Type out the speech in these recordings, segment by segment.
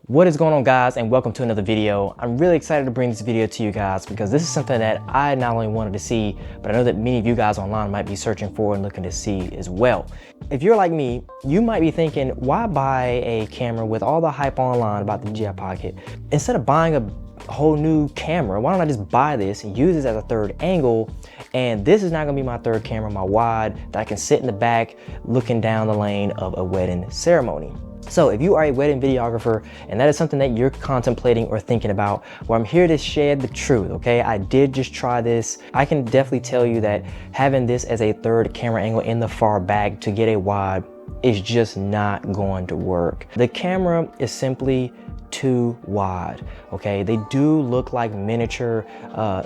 What is going on, guys, and welcome to another video. I'm really excited to bring this video to you guys because this is something that I not only wanted to see, but I know that many of you guys online might be searching for and looking to see as well. If you're like me, you might be thinking, why buy a camera with all the hype online about the DJI Pocket? Instead of buying a whole new camera, why don't I just buy this and use this as a third angle? And this is not gonna be my third camera, my wide, that I can sit in the back looking down the lane of a wedding ceremony. So if you are a wedding videographer and that is something that you're contemplating or thinking about, well, I'm here to share the truth, okay? I did just try this. I can definitely tell you that having this as a third camera angle in the far back to get a wide is just not going to work. The camera is simply too wide, okay? They do look like miniature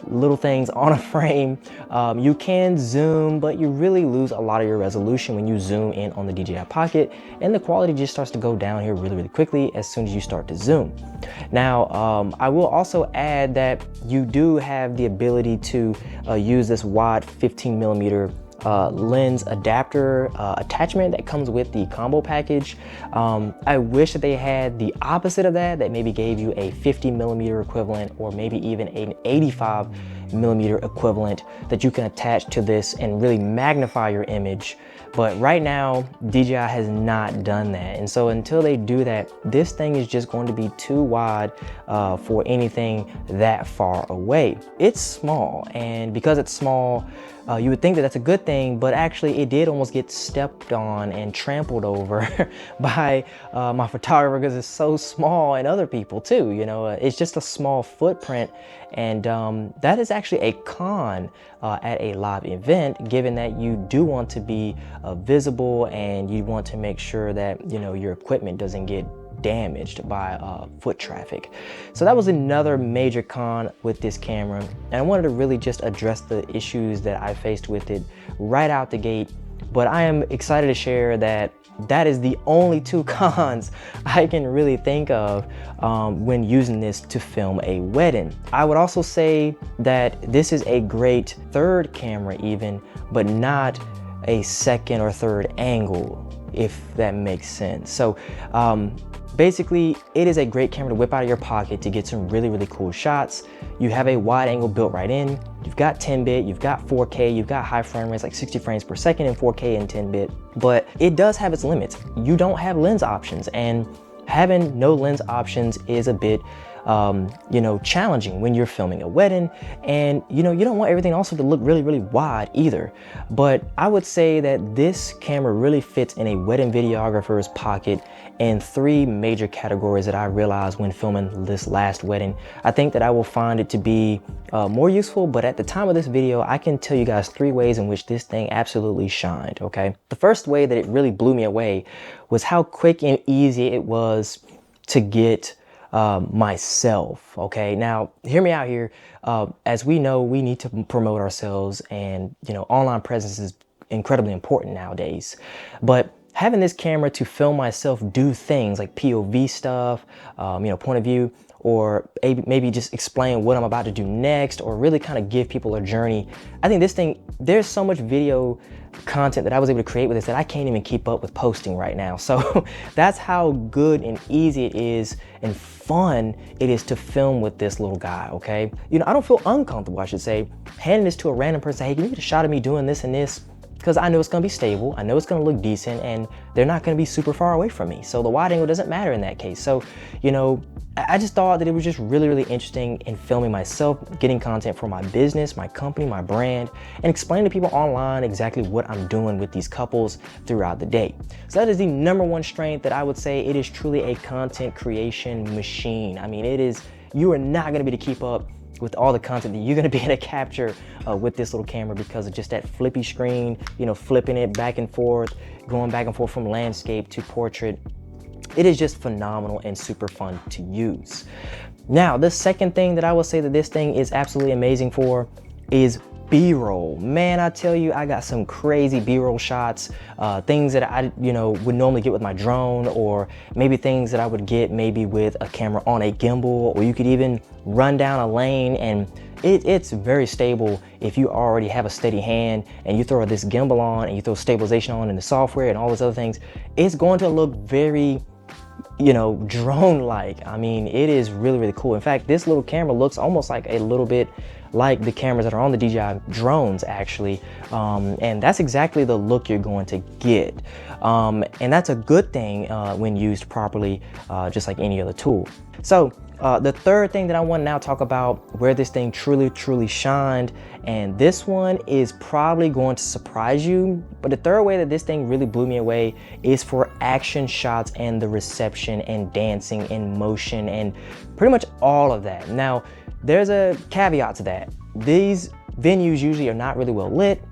little things on a frame. You can zoom, but you really lose a lot of your resolution when you zoom in on the DJI Pocket, and the quality just starts to go down here really quickly as soon as you start to zoom. Now, I will also add that you do have the ability to use this wide 15mm lens adapter attachment that comes with the combo package. I wish that they had the opposite of that maybe gave you a 50mm equivalent, or maybe even an 85mm equivalent that you can attach to this and really magnify your image. But right now, DJI has not done that. And so until they do that, this thing is just going to be too wide for anything that far away. It's small, and because it's small, you would think that that's a good thing, but actually it did almost get stepped on and trampled over by my photographer because it's so small, and other people too. You know, it's just a small footprint, and that is actually a con at a live event, given that you do want to be visible and you want to make sure that, you know, your equipment doesn't get damaged by foot traffic. So that was another major con with this camera, and I wanted to really just address the issues that I faced with it right out the gate. But I am excited to share that that is the only two cons I can really think of when using this to film a wedding. I would also say that this is a great third camera even, but not a second or third angle, if that makes sense. So basically, it is a great camera to whip out of your pocket to get some really cool shots. You have a wide angle built right in. You've got 10-bit, you've got 4K, you've got high frame rates like 60 frames per second in 4K and 10-bit, but it does have its limits. You don't have lens options, and having no lens options is a bit you know, challenging when you're filming a wedding, and you know, you don't want everything also to look really wide either. But I would say that this camera really fits in a wedding videographer's pocket in three major categories that I realized when filming this last wedding. I think that I will find it to be more useful, but at the time of this video, I can tell you guys three ways in which this thing absolutely shined, okay? The first way that it really blew me away was how quick and easy it was to get myself. Okay, now hear me out here. As we know, we need to promote ourselves, and you know, online presence is incredibly important nowadays. But having this camera to film myself do things like POV stuff, you know, point of view, or maybe just explain what I'm about to do next, or really kind of give people a journey. I think this thing, there's so much video content that I was able to create with this that I can't even keep up with posting right now. So that's how good and easy it is and fun it is to film with this little guy, okay? You know, I don't feel uncomfortable, I should say, handing this to a random person. Hey, can you get a shot of me doing this and this? Because I know it's gonna be stable, I know it's gonna look decent, and they're not gonna be super far away from me. So the wide angle doesn't matter in that case. So, you know, I just thought that it was just really interesting in filming myself, getting content for my business, my company, my brand, and explaining to people online exactly what I'm doing with these couples throughout the day. So that is the number one strength that I would say. It is truly a content creation machine. I mean, it is, you are not gonna be able to keep up with all the content that you're gonna be able to capture with this little camera because of just that flippy screen, you know, flipping it back and forth, going back and forth from landscape to portrait. It is just phenomenal and super fun to use. Now, the second thing that I will say that this thing is absolutely amazing for is B-roll. Man, I tell you, I got some crazy B-roll shots, things that I, you know, would normally get with my drone, or maybe things that I would get maybe with a camera on a gimbal, or you could even run down a lane, and it's very stable if you already have a steady hand and you throw this gimbal on and you throw stabilization on in the software and all those other things. It's going to look very you know, drone-like. I mean, it is really, really cool. In fact, this little camera looks almost like a little bit like the cameras that are on the DJI drones, actually. And that's exactly the look you're going to get. And that's a good thing when used properly, just like any other tool. So the third thing that I want to now talk about, where this thing truly shined, and this one is probably going to surprise you, but the third way that this thing really blew me away is for action shots and the reception and dancing and motion and pretty much all of that. Now, there's a caveat to that. These venues usually are not really well lit,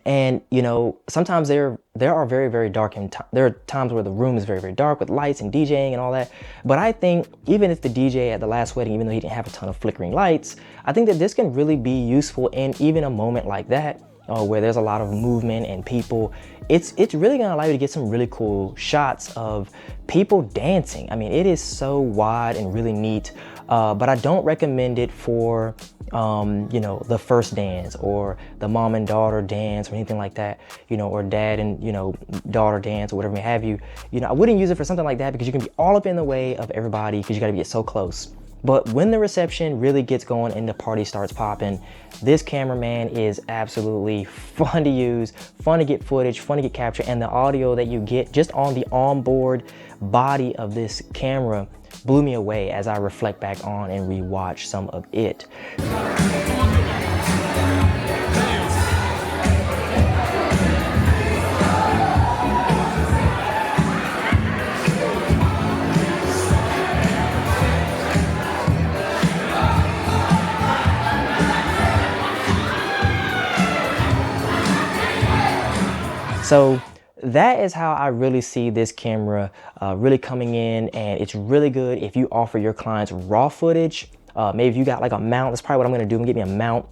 and you know, sometimes there are very dark, and there are times where the room is very dark with lights and DJing and all that. But I think even if the DJ at the last wedding, even though he didn't have a ton of flickering lights, I think that this can really be useful in even a moment like that, where there's a lot of movement and people. It's really gonna allow you to get some really cool shots of people dancing. I mean, it is so wide and really neat, but I don't recommend it for you know, the first dance or the mom and daughter dance or anything like that, you know, or dad and, you know, daughter dance or whatever may have you. You know, I wouldn't use it for something like that because you can be all up in the way of everybody because you got to get so close. But when the reception really gets going and the party starts popping, this cameraman is absolutely fun to use, fun to get footage, fun to get capture, and the audio that you get just on the onboard body of this camera blew me away as I reflect back on and rewatch some of it. So that is how I really see this camera really coming in, and it's really good if you offer your clients raw footage. Maybe if you got like a mount, that's probably what I'm gonna do. I'm gonna get me a mount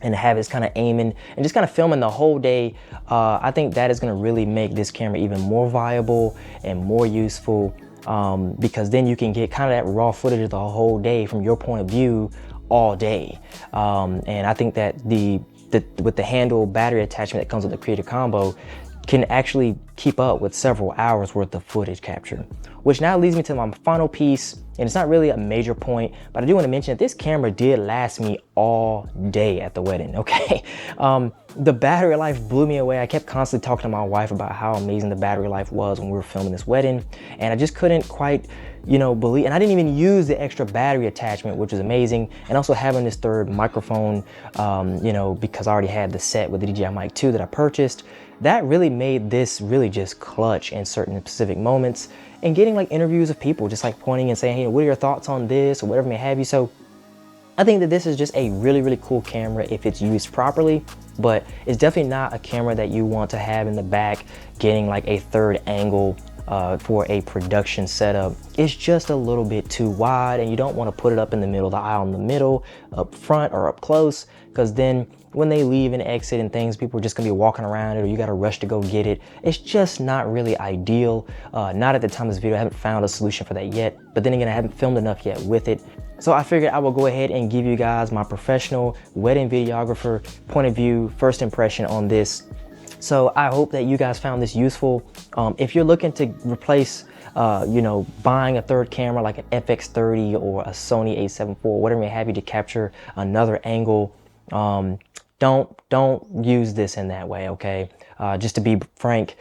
and have it kind of aiming and just kind of filming the whole day. I think that is gonna really make this camera even more viable and more useful, because then you can get kind of that raw footage of the whole day from your point of view all day. And I think that with the handle battery attachment that comes with the Creator Combo can actually keep up with several hours worth of footage capture. Which now leads me to my final piece, and it's not really a major point, but I do want to mention that this camera did last me all day at the wedding, okay? The battery life blew me away. I kept constantly talking to my wife about how amazing the battery life was when we were filming this wedding, and I just couldn't quite, you know, believe, and I didn't even use the extra battery attachment, which was amazing. And also having this third microphone, you know, because I already had the set with the DJI Mic 2 that I purchased, that really made this really just clutch in certain specific moments, and getting like interviews of people just like pointing and saying, hey, what are your thoughts on this or whatever may have you. So I think that this is just a really cool camera if it's used properly, but it's definitely not a camera that you want to have in the back getting like a third angle for a production setup. It's just a little bit too wide, and you don't want to put it up in the middle of the aisle, in the middle, up front or up close, because then when they leave and exit and things, people are just gonna be walking around it, or you gotta rush to go get it. It's just not really ideal. Not at the time of this video. I haven't found a solution for that yet, but then again, I haven't filmed enough yet with it. So I figured I will go ahead and give you guys my professional wedding videographer point of view, first impression on this. So I hope that you guys found this useful. If you're looking to replace, you know, buying a third camera like an FX30 or a Sony a7 IV, whatever may have you, to capture another angle, don't use this in that way, okay? Just to be frank,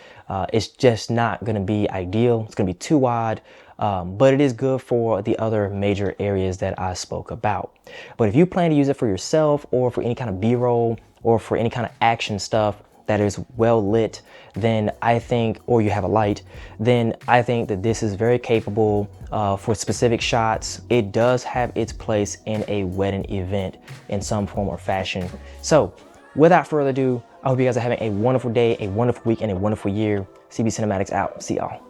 it's just not gonna be ideal. It's gonna be too wide, but it is good for the other major areas that I spoke about. But if you plan to use it for yourself, or for any kind of B-roll, or for any kind of action stuff that is well lit, then I think, or you have a light, then I think that this is very capable for specific shots. It does have its place in a wedding event in some form or fashion. So without further ado, I hope you guys are having a wonderful day, a wonderful week, and a wonderful year. CBCinematics out. See y'all.